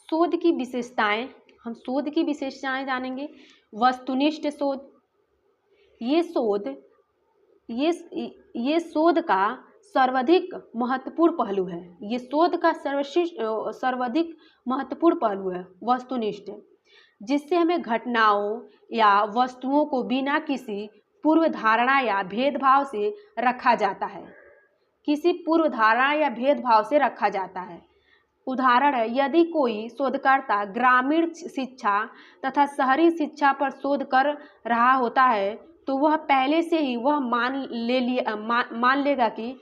शोध की विशेषताएं, हम शोध की विशेषताएं जानेंगे। वस्तुनिष्ठ शोध, ये शोध ये शोध का सर्वाधिक महत्वपूर्ण पहलू है। ये शोध का सर्वाधिक महत्वपूर्ण पहलू है वस्तुनिष्ठ, जिससे हमें घटनाओं या वस्तुओं को बिना किसी पूर्व धारणा या भेदभाव से रखा जाता है। किसी पूर्व धारणा या भेदभाव से रखा जाता है। उदाहरण है, यदि कोई शोधकर्ता ग्रामीण शिक्षा तथा शहरी शिक्षा पर शोध कर रहा होता है तो वह पहले से ही वह मान लेगा कि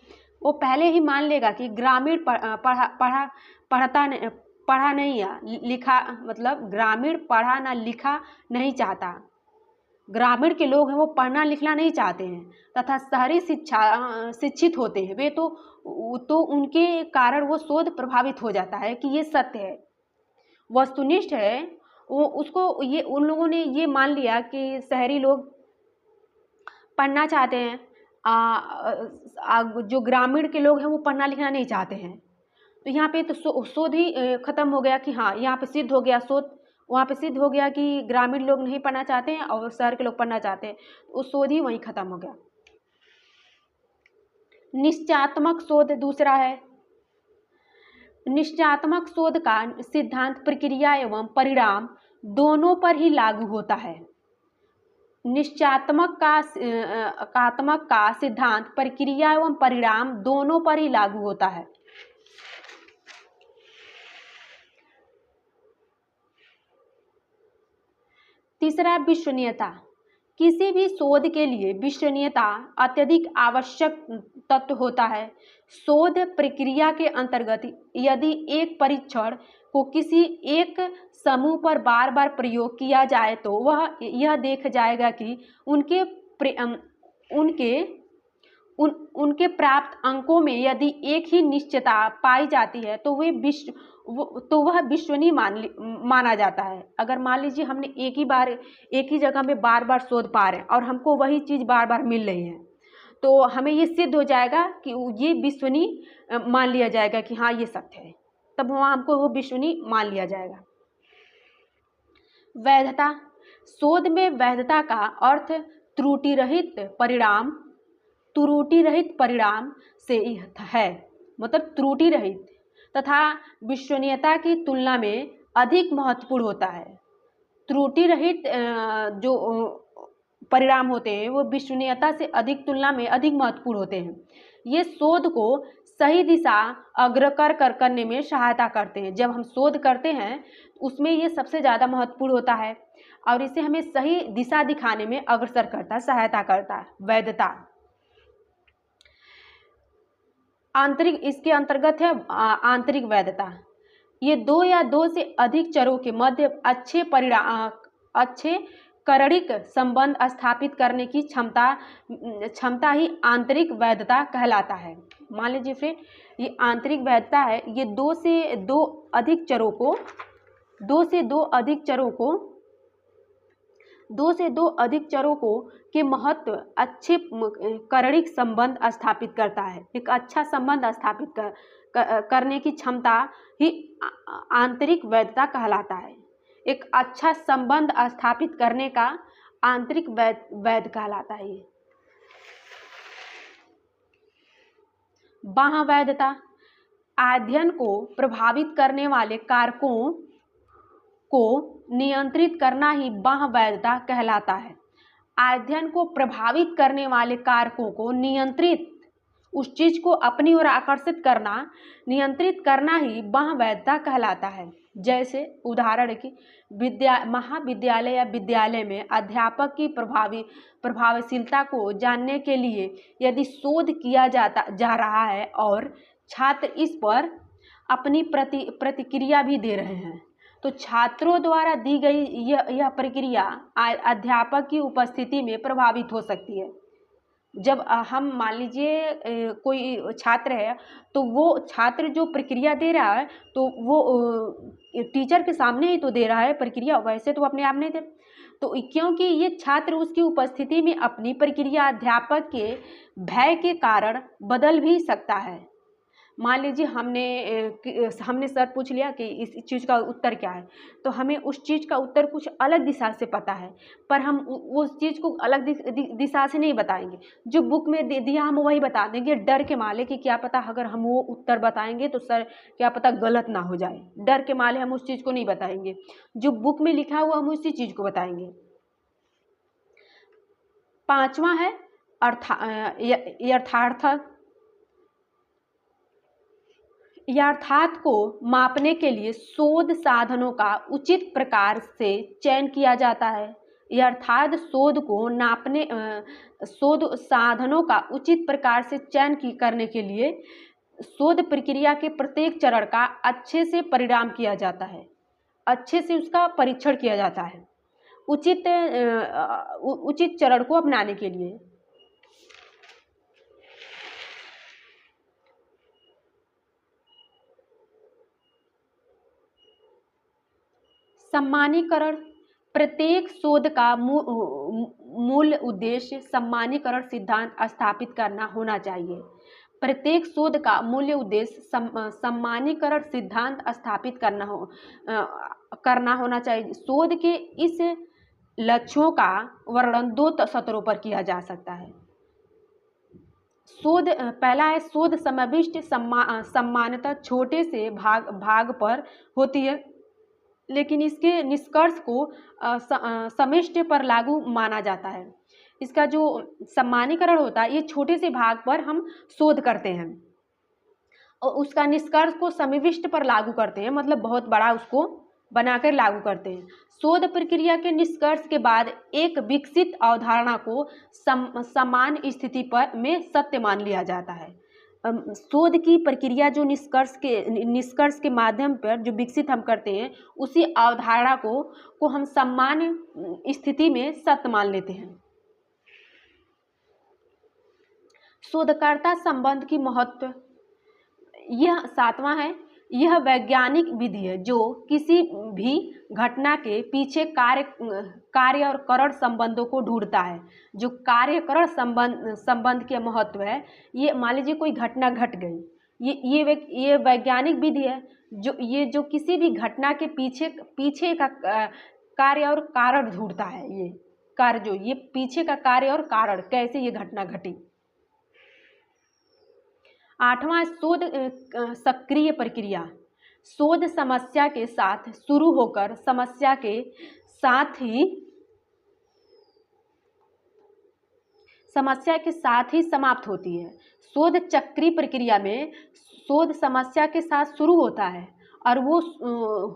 ग्रामीण पढ़ा नहीं या लिखा, मतलब ग्रामीण पढ़ा ना लिखा नहीं चाहता। ग्रामीण के लोग हैं वो पढ़ना लिखना नहीं चाहते हैं, तथा शहरी शिक्षित होते हैं वे तो उनके कारण वो शोध प्रभावित हो जाता है कि ये सत्य है। वस्तुनिष्ठ है वो उसको ये उन लोगों ने ये मान लिया कि शहरी लोग पढ़ना चाहते हैं, जो ग्रामीण के लोग हैं वो पढ़ना लिखना नहीं चाहते हैं। तो यहाँ पे तो शोध ही खत्म हो गया कि हाँ, यहाँ पे सिद्ध हो गया शोध, वहाँ पे सिद्ध हो गया कि ग्रामीण लोग नहीं पढ़ना चाहते हैं और शहर के लोग पढ़ना चाहते हैं। वो शोध ही वहीं खत्म हो गया। निश्चयात्मक शोध दूसरा है। निश्चयात्मक शोध का सिद्धांत प्रक्रिया एवं परिणाम दोनों पर ही लागू होता है। निश्चयात्मक का सिद्धांत प्रक्रिया एवं परिणाम दोनों पर ही लागू होता है। तीसरा, विश्वसनीयता। किसी भी शोध के लिए विश्वसनीयता अत्यधिक आवश्यक तत्व होता है। शोध प्रक्रिया के अंतर्गत यदि एक परीक्षण को किसी एक समूह पर बार बार प्रयोग किया जाए तो वह यह देख जाएगा कि उनके प्राप्त अंकों में यदि एक ही निश्चितता पाई जाती है तो वह विश्वसनीय माना जाता है। अगर मान लीजिए हमने एक ही जगह में बार बार शोध पा रहे हैं और हमको वही चीज़ बार बार मिल रही है तो हमें ये सिद्ध हो जाएगा कि ये विश्वसनीय मान लिया जाएगा कि हाँ ये सत्य है, तब वहाँ हमको वो विश्वसनीय मान लिया जाएगा। वैधता। शोध में वैधता का अर्थ त्रुटि रहित परिणाम से है, मतलब त्रुटि रहित तथा विश्वसनीयता की तुलना में अधिक महत्वपूर्ण होता है। त्रुटि रहित जो परिणाम होते हैं वो विश्वसनीयता से तुलना में अधिक महत्वपूर्ण होते हैं। ये शोध को सही दिशा अग्रसर करने में सहायता करते हैं। जब हम शोध करते हैं उसमें ये सबसे ज़्यादा महत्वपूर्ण होता है और इसे हमें सही दिशा दिखाने में अग्रसर करता है, सहायता करता है। वैधता इसके अंतर्गत है आंतरिक वैधता। ये दो या दो से अधिक चरों के मध्य अच्छे करणिक संबंध स्थापित करने की क्षमता ही आंतरिक वैधता कहलाता है। मान लीजिए फिर ये आंतरिक वैधता है, ये दो से दो अधिक चरों को के महत्व अच्छे करणिक संबंध स्थापित करता है। एक अच्छा संबंध स्थापित करने की क्षमता ही आंतरिक वैधता कहलाता है। एक अच्छा संबंध स्थापित करने का आंतरिक वैध कहलाता है। ये बाह्य वैधता। अध्ययन को प्रभावित करने वाले कारकों को नियंत्रित करना ही बाह्य वैधता कहलाता है। अध्ययन को प्रभावित करने वाले कारकों को नियंत्रित, उस चीज को अपनी ओर आकर्षित करना, नियंत्रित करना ही बाह्य वैधता कहलाता है। जैसे उदाहरण की महाविद्यालय या विद्यालय में अध्यापक की प्रभावशीलता को जानने के लिए यदि शोध किया जा रहा है और छात्र इस पर अपनी प्रतिक्रिया भी दे रहे हैं तो छात्रों द्वारा दी गई यह प्रक्रिया अध्यापक की उपस्थिति में प्रभावित हो सकती है। जब हम मान लीजिए कोई छात्र है तो वो छात्र जो प्रक्रिया दे रहा है तो वो टीचर के सामने ही तो दे रहा है प्रक्रिया, वैसे तो अपने आप नहीं दे। तो क्योंकि ये छात्र उसकी उपस्थिति में अपनी प्रक्रिया अध्यापक के भय के कारण बदल भी सकता है। मान लीजिए हमने सर पूछ लिया कि इस चीज़ का उत्तर क्या है, तो हमें उस चीज़ का उत्तर कुछ अलग दिशा से पता है, पर हम उस चीज़ को अलग दिशा से नहीं बताएंगे। जो बुक में दे दिया हम वही बता देंगे, डर के मारे कि क्या पता अगर हम वो उत्तर बताएंगे तो सर क्या पता गलत ना हो जाए, डर के मारे हम उस चीज़ को नहीं बताएंगे। जो बुक में लिखा हुआ हम उसी चीज़ को बताएंगे। 5वां है यथार्थ को मापने के लिए शोध साधनों का उचित प्रकार से चयन किया जाता है। यथार्थ शोध को नापने शोध साधनों का उचित प्रकार से चयन करने के लिए शोध प्रक्रिया के प्रत्येक चरण का अच्छे से परिणाम किया जाता है, अच्छे से उसका परीक्षण किया जाता है उचित चरण को अपनाने के लिए। सम्मानीकरण, प्रत्येक शोध का मूल उद्देश्य सम्मानीकरण सिद्धांत स्थापित करना होना चाहिए। प्रत्येक शोध का मूल्य उद्देश्य सम्मानीकरण सिद्धांत स्थापित करना होना चाहिए। शोध के इस लक्ष्यों का वर्णन 2 स्तरों पर किया जा सकता है। पहला है शोध समाविष्ट सामान्यतः छोटे से भाग पर होती है, लेकिन इसके निष्कर्ष को समिष्ट पर लागू माना जाता है। इसका जो सम्मानीकरण होता है ये छोटे से भाग पर हम शोध करते हैं और उसका निष्कर्ष को समिष्ट पर लागू करते हैं, मतलब बहुत बड़ा उसको बनाकर लागू करते हैं। शोध प्रक्रिया के निष्कर्ष के बाद एक विकसित अवधारणा को समान स्थिति में सत्य मान लिया जाता है। शोध की प्रक्रिया जो निष्कर्ष के माध्यम पर जो विकसित हम करते हैं उसी अवधारणा को हम सामान्य स्थिति में सत्य मान लेते हैं। शोधकर्ता संबंध की महत्व, यह 7वां है। यह वैज्ञानिक विधि है जो किसी भी घटना के पीछे कार्य और कारण संबंधों को ढूंढता है। जो कार्यकरण संबंध के महत्व है, ये मान लीजिए कोई घटना घट गई, ये वैज्ञानिक विधि है जो किसी भी घटना के पीछे का कार्य और कारण ढूंढता है। ये पीछे का कार्य और कारण कैसे ये घटना घटी। 8वां शोध सक्रिय प्रक्रिया, शोध समस्या के साथ शुरू होकर समस्या के साथ ही समाप्त होती है। शोध चक्रीय प्रक्रिया में शोध समस्या के साथ शुरू होता है और वो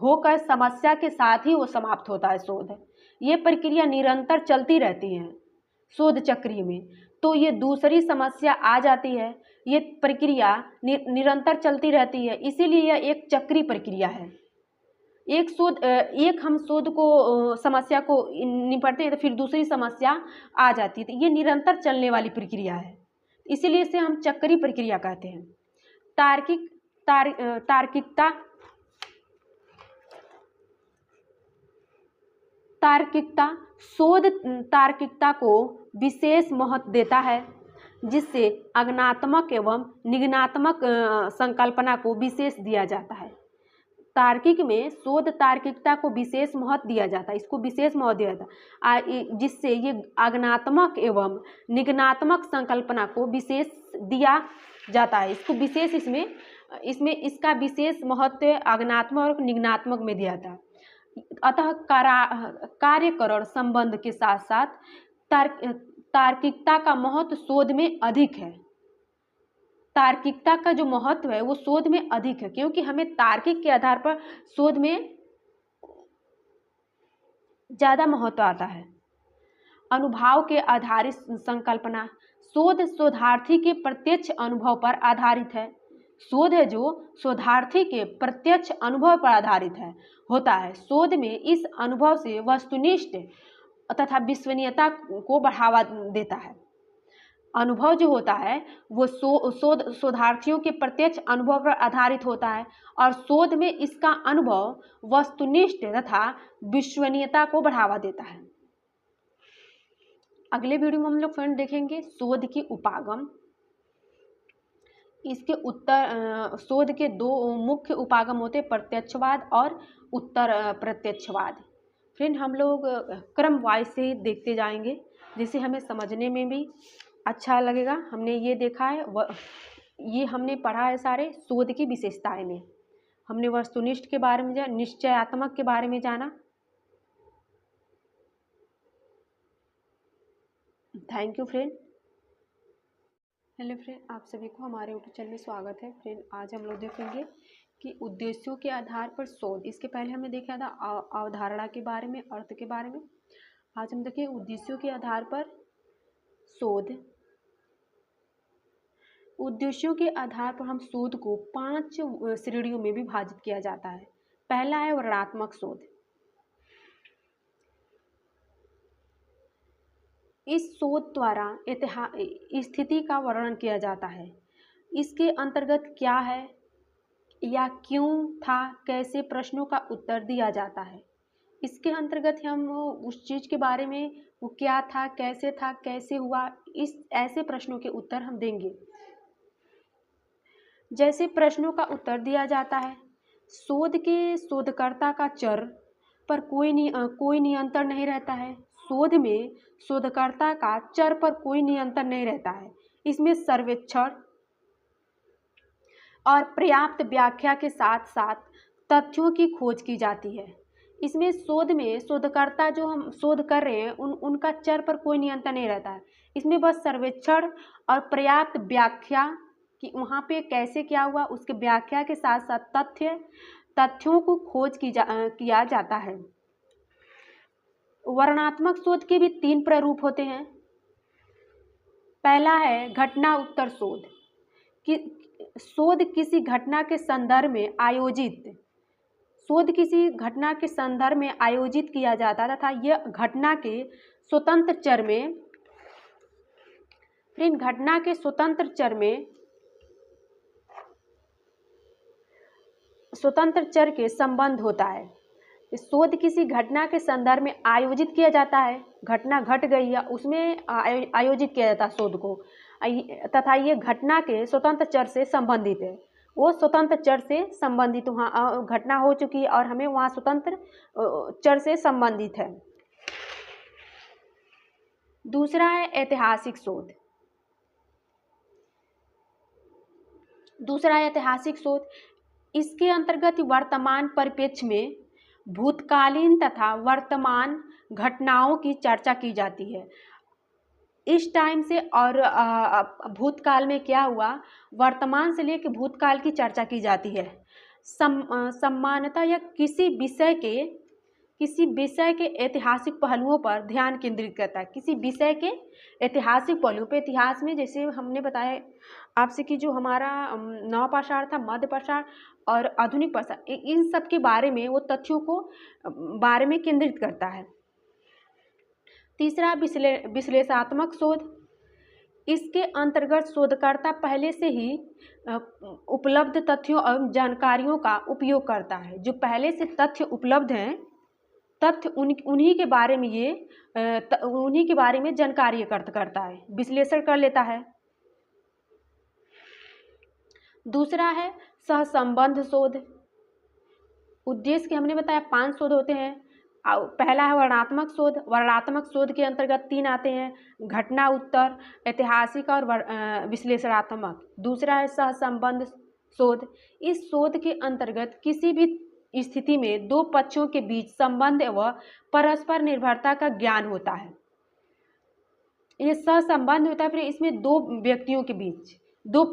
होकर समस्या के साथ ही वो समाप्त होता है। शोध ये प्रक्रिया निरंतर चलती रहती है। शोध चक्रीय में तो ये दूसरी समस्या आ जाती है, ये प्रक्रिया निरंतर चलती रहती है, इसीलिए यह एक चक्रीय प्रक्रिया है। हम शोध को समस्या को निपटते हैं तो फिर दूसरी समस्या आ जाती है, तो ये निरंतर चलने वाली प्रक्रिया है, इसीलिए इसे हम चक्रीय प्रक्रिया कहते हैं। तार्किकता, शोध तार्किकता को विशेष महत्व देता है, जिससे अज्ञानात्मक एवं निगमनात्मक संकल्पना को विशेष दिया जाता है। तार्किक में शोध तार्किकता को विशेष महत्व दिया जाता है, इसको विशेष महत्व दिया जाता है, जिससे ये अज्ञानात्मक एवं निगमनात्मक संकल्पना को विशेष दिया जाता है। इसको विशेष इसमें इसका विशेष महत्व अज्ञानात्मक और निगमनात्मक में दिया जाता है। अतः कार्यकरण संबंध के साथ साथ तार्किकता का महत्व शोध में अधिक है। तार्किकता का जो महत्व है वो शोध में अधिक है, क्योंकि हमें तार्किक के आधार पर शोध में ज्यादा महत्व आता है। अनुभव के आधारित संकल्पना, शोधार्थी के प्रत्यक्ष अनुभव पर आधारित है। शोध है जो शोधार्थी के प्रत्यक्ष अनुभव पर आधारित होता है। शोध में इस अनुभव से वस्तुनिष्ठ तथा विश्वसनीयता को बढ़ावा देता है। अनुभव जो होता है वो शोधार्थियों के प्रत्यक्ष अनुभव पर आधारित होता है और शोध में इसका अनुभव वस्तुनिष्ठ तथा विश्वसनीयता को बढ़ावा देता है। अगले वीडियो में हम लोग फ्रेंड देखेंगे शोध की उपागम। इसके उत्तर शोध के दो मुख्य उपागम होते, प्रत्यक्षवाद और उत्तर प्रत्यक्षवाद। फ्रेंड, हम लोग क्रम वाइज से देखते जाएंगे जिससे हमें समझने में भी अच्छा लगेगा। हमने ये देखा है, ये हमने पढ़ा है सारे शोध की विशेषताएं में। हमने वस्तुनिष्ठ के बारे में जाना, निश्चयात्मक के बारे में जाना। Thank you friend. Hello friend, आप सभी को हमारे यूट्यूब चैनल में स्वागत है। फ्रेंड, आज हम लोग देखेंगे कि उद्देश्यों के आधार पर शोध। इसके पहले हमने देखा था अवधारणा के बारे में, अर्थ के बारे में। आज हम देखें उद्देश्यों के आधार पर शोध। उद्देश्यों के आधार पर हम शोध को 5 श्रेणियों में विभाजित किया जाता है। पहला है वर्णनात्मक शोध। इस शोध द्वारा स्थिति का वर्णन किया जाता है। इसके अंतर्गत क्या है या क्यों था, कैसे प्रश्नों का उत्तर दिया जाता है। इसके अंतर्गत हम उस चीज़ के बारे में, वो क्या था, कैसे हुआ, इस ऐसे प्रश्नों के उत्तर हम देंगे। जैसे प्रश्नों का उत्तर दिया जाता है, शोध के शोधकर्ता का चर पर कोई नियंत्रण नहीं रहता है। शोध में शोधकर्ता का चर पर कोई नियंत्रण नहीं रहता है। इसमें सर्वेक्षण और पर्याप्त व्याख्या के साथ साथ तथ्यों की खोज की जाती है। इसमें शोध में शोधकर्ता जो हम शोध कर रहे हैं उनका चर पर कोई नियंत्रण नहीं रहता है। इसमें बस सर्वेक्षण और पर्याप्त व्याख्या कि वहाँ पे कैसे क्या हुआ, उसके व्याख्या के साथ साथ तथ्यों को खोज किया जाता है। वर्णनात्मक शोध के भी 3 प्रारूप होते हैं। पहला है घटना उत्तर शोध। कि शोध किसी घटना के संदर्भ में आयोजित किया जाता तथा यह घटना के स्वतंत्र चर के संबंध होता है। शोध किसी घटना के संदर्भ में आयोजित किया जाता है। घटना घट गई है, उसमें आयोजित किया जाता है शोध को, तथा ये घटना के स्वतंत्र चर से संबंधित है। वो स्वतंत्र चर से संबंधित, वहाँ घटना हो चुकी है और हमें वहाँ स्वतंत्र चर से संबंधित है। दूसरा है ऐतिहासिक शोध। इसके अंतर्गत वर्तमान परिप्रेक्ष्य में भूतकालीन तथा वर्तमान घटनाओं की चर्चा की जाती है। इस टाइम से और भूतकाल में क्या हुआ, वर्तमान से लेकर भूतकाल की चर्चा की जाती है। सामान्यतः यह किसी विषय के ऐतिहासिक पहलुओं पर ध्यान केंद्रित करता है। किसी विषय के ऐतिहासिक पहलुओं पे, इतिहास में जैसे हमने बताया आपसे कि जो हमारा नवपाषाण था, मध्यपाषाण और आधुनिक पाषाण, इन सब के बारे में, वो तथ्यों को बारे में केंद्रित करता है। तीसरा विश्लेषणात्मक शोध। इसके अंतर्गत शोधकर्ता पहले से ही उपलब्ध तथ्यों और जानकारियों का उपयोग करता है। जो पहले से तथ्य उपलब्ध हैं, उन्हीं के बारे में जानकारी एकत्र करता है, विश्लेषण कर लेता है। दूसरा है सहसंबंध शोध। उद्देश्य के हमने बताया 5 शोध होते हैं। पहला है वर्णनात्मक शोध। वर्णनात्मक शोध के अंतर्गत 3 आते हैं, घटना उत्तर, ऐतिहासिक और विश्लेषणात्मक। दूसरा है सहसंबंध शोध। इस शोध के अंतर्गत किसी भी स्थिति में 2 पक्षों के बीच संबंध व परस्पर निर्भरता का ज्ञान होता है। ये सहसंबंध होता है। फिर इसमें 2 व्यक्तियों के बीच, 2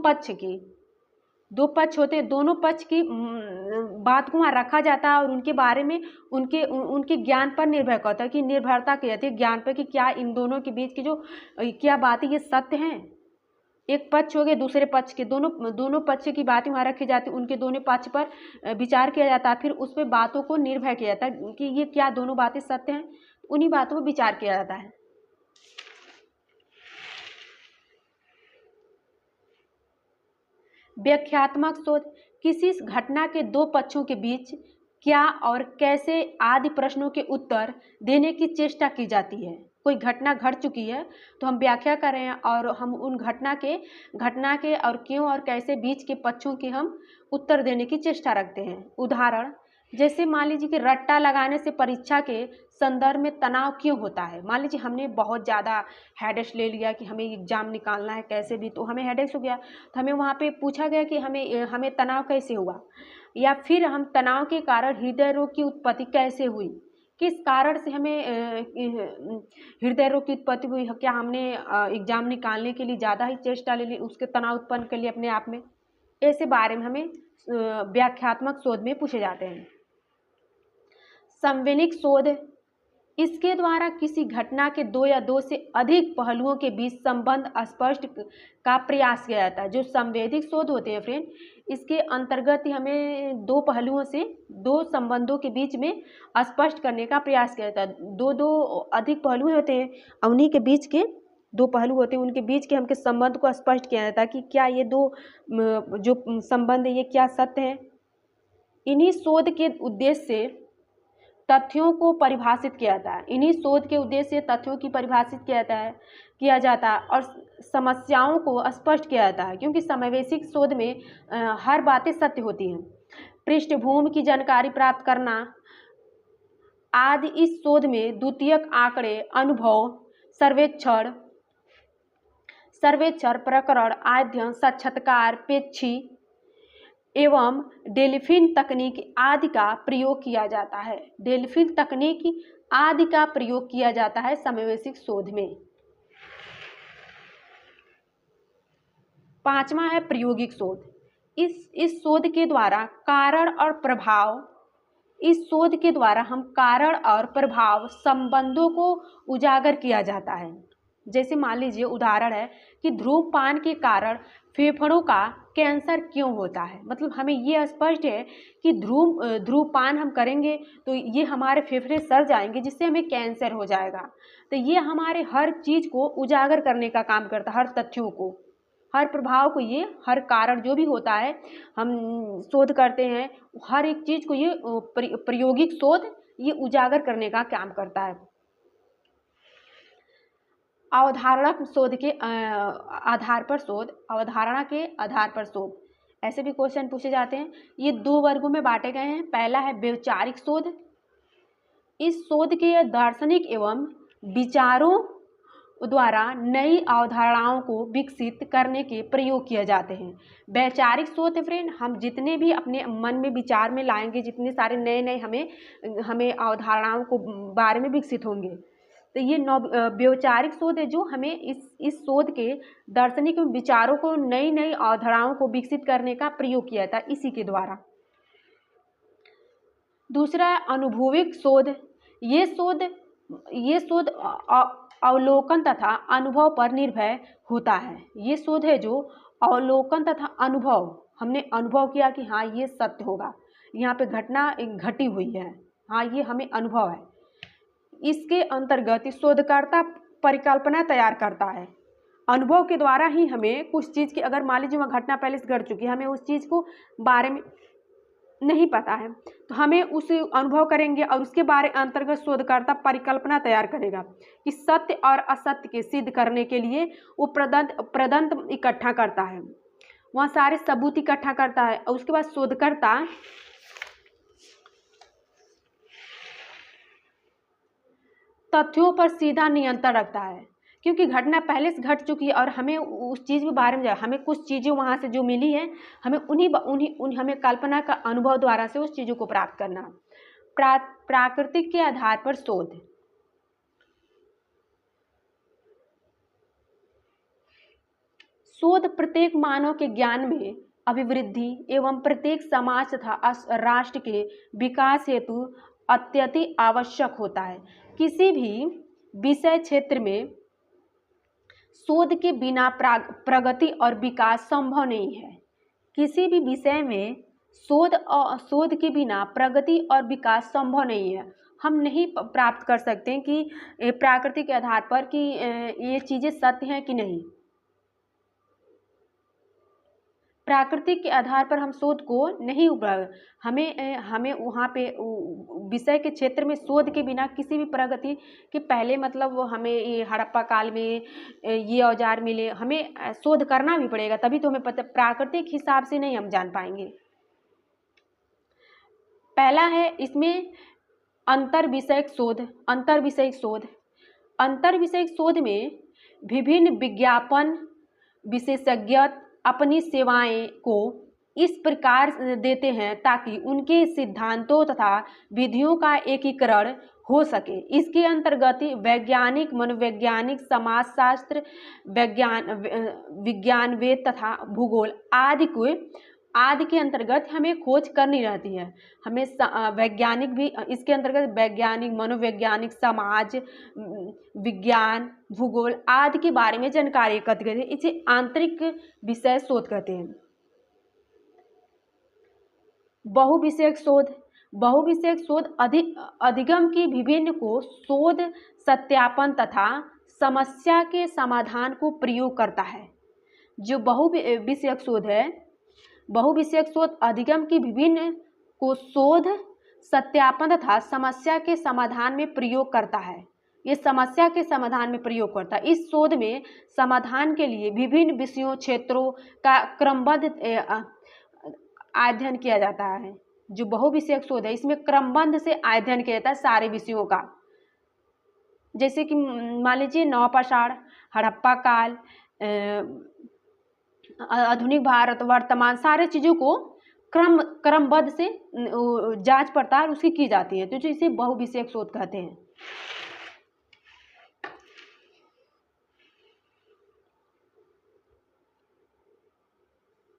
पक्ष होते हैं, दोनों पक्ष की बात को वहाँ रखा जाता है और उनके बारे में उनके ज्ञान पर निर्भर करता है कि निर्भरता की जाती है ज्ञान पर कि क्या इन दोनों के बीच की जो क्या बातें ये सत्य हैं। एक पक्ष हो गए, दूसरे पक्ष के दोनों पक्ष की बातें वहाँ रखी जाती है, उनके दोनों पक्ष पर विचार किया जाता है। फिर उस पर बातों को निर्भर किया जाता है कि ये क्या दोनों बातें सत्य हैं, उन्हीं बातों पर विचार किया जाता है। व्याख्यात्मक शोध। किसी घटना के 2 पक्षों के बीच क्या और कैसे आदि प्रश्नों के उत्तर देने की चेष्टा की जाती है। कोई घटना घट चुकी है तो हम व्याख्या कर रहे हैं और हम उन घटना के और क्यों और कैसे बीच के पक्षों की हम उत्तर देने की चेष्टा रखते हैं। उदाहरण, जैसे मान लीजिए कि रट्टा लगाने से परीक्षा के संदर्भ में तनाव क्यों होता है। मान लीजिए हमने बहुत ज़्यादा हेडेक्स ले लिया कि हमें एग्जाम निकालना है कैसे भी, तो हमें हेडेक्स हो गया, तो हमें वहाँ पे पूछा गया कि हमें तनाव कैसे हुआ, या फिर हम तनाव के कारण हृदय रोग की उत्पत्ति कैसे हुई, किस कारण से हमें हृदय रोग की उत्पत्ति हुई, क्या हमने एग्जाम निकालने के लिए ज़्यादा ही चेष्टा ले ली, उसके तनाव उत्पन्न कर लिए अपने आप में। ऐसे बारे में हमें व्याख्यात्मक शोध में पूछे जाते हैं। संवैनिक शोध, इसके द्वारा किसी घटना के दो या दो से अधिक पहलुओं के बीच संबंध स्पष्ट का प्रयास किया जाता है। जो संवेदिक शोध होते हैं फ्रेंड, इसके अंतर्गत ही हमें दो पहलुओं से दो संबंधों के बीच में स्पष्ट करने का प्रयास किया जाता है। दो अधिक पहलू होते हैं, उन्हीं के बीच के दो पहलू होते हैं, उनके बीच के हमके संबंध को स्पष्ट किया जाता है कि क्या ये दो जो संबंध है ये क्या सत्य है। इन्हीं शोध के उद्देश्य से तथ्यों को परिभाषित किया जाता है। इन्हीं शोध के उद्देश्य से तथ्यों की परिभाषित किया जाता है और समस्याओं को स्पष्ट किया जाता है, क्योंकि समावेशिक शोध में हर बातें सत्य होती हैं। पृष्ठभूमि की जानकारी प्राप्त करना आदि इस शोध में द्वितीयक आंकड़े, अनुभव, सर्वेक्षण, प्रकरण, अध्ययन, साक्षात्कार, पेक्षी एवं डेल्फिन तकनीक आदि का प्रयोग किया जाता है। डेल्फिन तकनीक आदि का प्रयोग किया जाता है समावेशिक शोध में। पांचवा है प्रायोगिक शोध। इस शोध के द्वारा कारण और प्रभाव, इस शोध के द्वारा हम कारण और प्रभाव संबंधों को उजागर किया जाता है। जैसे मान लीजिए उदाहरण है कि धूम्रपान के कारण फेफड़ों का कैंसर क्यों होता है। मतलब हमें ये स्पष्ट है कि धूम्रपान हम करेंगे तो ये हमारे फेफड़े सड़ जाएंगे, जिससे हमें कैंसर हो जाएगा। तो ये हमारे हर चीज़ को उजागर करने का काम करता है, हर तथ्यों को, हर प्रभाव को, ये हर कारण जो भी होता है हम शोध करते हैं, हर एक चीज़ को ये प्रायोगिक शोध ये उजागर करने का काम करता है। अवधारणा शोध के आधार पर शोध, अवधारणा के आधार पर शोध, ऐसे भी क्वेश्चन पूछे जाते हैं। ये दो वर्गों में बांटे गए हैं। पहला है वैचारिक शोध। इस शोध के दार्शनिक एवं विचारों द्वारा नई अवधारणाओं को विकसित करने के प्रयोग किए जाते हैं। वैचारिक शोध फ्रेंड, हम जितने भी अपने मन में विचार में लाएंगे, जितने सारे नए हमें अवधारणाओं को बारे में विकसित होंगे, तो ये वैचारिक शोध है जो हमें इस शोध के दार्शनिक विचारों को नई अवधारणाओं को विकसित करने का प्रयोग किया था इसी के द्वारा। दूसरा अनुभविक शोध। ये शोध अवलोकन तथा अनुभव पर निर्भर होता है। ये शोध है जो अवलोकन तथा अनुभव, हमने अनुभव किया कि हाँ ये सत्य होगा, यहाँ पे घटना घटी हुई है, हाँ ये हमें अनुभव है। इसके अंतर्गत शोधकर्ता परिकल्पना तैयार करता है। अनुभव के द्वारा ही हमें कुछ चीज़ की, अगर मान लीजिए वह घटना पहले से घट चुकी है, हमें उस चीज़ को बारे में नहीं पता है, तो हमें उस अनुभव करेंगे और उसके बारे अंतर्गत शोधकर्ता परिकल्पना तैयार करेगा कि सत्य और असत्य के सिद्ध करने के लिए वो प्रदंत इकट्ठा करता है, वहाँ सारे सबूत इकट्ठा करता है और उसके बाद शोधकर्ता तथ्यों पर सीधा नियंत्रण रखता है, क्योंकि घटना पहले से घट चुकी है और हमें उस चीज़ के बारे में हमें कुछ चीज़ें वहाँ से जो मिली है, हमें हमें कल्पना का अनुभव द्वारा से उस चीज़ों को प्राप्त करना। प्राकृतिक के आधार पर शोध। शोध प्रत्येक मानव के ज्ञान में अभिवृद्धि एवं प्रत्येक समाज तथा राष्ट्र के विकास हेतु अत्यधिक आवश्यक होता है। किसी भी विषय क्षेत्र में शोध के बिना प्रगति और विकास संभव नहीं है। किसी भी विषय में शोध के बिना प्रगति और विकास संभव नहीं है। हम नहीं प्राप्त कर सकते हैं कि प्रकृति के आधार पर कि ये चीज़ें सत्य हैं कि नहीं। प्राकृतिक के आधार पर हम शोध को नहीं हमें वहाँ पे विषय के क्षेत्र में शोध के बिना किसी भी प्रगति के पहले मतलब हमें ये हड़प्पा काल में ये औजार मिले, हमें शोध करना भी पड़ेगा, तभी तो हमें पता, प्राकृतिक हिसाब से नहीं हम जान पाएंगे। पहला है इसमें अंतर विषयक शोध। अंतर विषयक शोध, अंतर विषयक शोध में विभिन्न विज्ञापन विशेषज्ञ अपनी सेवाएं को इस प्रकार देते हैं ताकि उनके सिद्धांतों तथा विधियों का एकीकरण हो सके। इसके अंतर्गत वैज्ञानिक, मनोवैज्ञानिक, समाजशास्त्र, विज्ञानवेद तथा भूगोल आदि के अंतर्गत हमें खोज करनी रहती है। हमें वैज्ञानिक भी इसके अंतर्गत, वैज्ञानिक, मनोवैज्ञानिक, समाज विज्ञान, भूगोल आदि के बारे में जानकारी एकत्र करते हैं। इसे आंतरिक विषय शोध कहते हैं। बहुविषयक शोध, बहुविषयक शोध अधिगम की विभिन्न को शोध, सत्यापन तथा समस्या के समाधान को प्रयोग करता है। जो बहुविषयक शोध है, बहुविषयक शोध अधिगम की विभिन्न को शोध, सत्यापन तथा समस्या के समाधान में प्रयोग करता है। ये समस्या के समाधान में प्रयोग करता है। इस शोध में समाधान के लिए विभिन्न विषयों, क्षेत्रों का क्रमबद्ध अध्ययन किया जाता है। जो बहुविषयक शोध है इसमें क्रमबद्ध से अध्ययन किया जाता है सारे विषयों का। जैसे कि मान लीजिए नवपाषाण, हड़प्पा काल, आधुनिक भारत, वर्तमान, सारे चीज़ों को क्रमबद्ध से जांच पड़ताल उसकी की जाती है, तो इसे बहुविषयक शोध कहते हैं।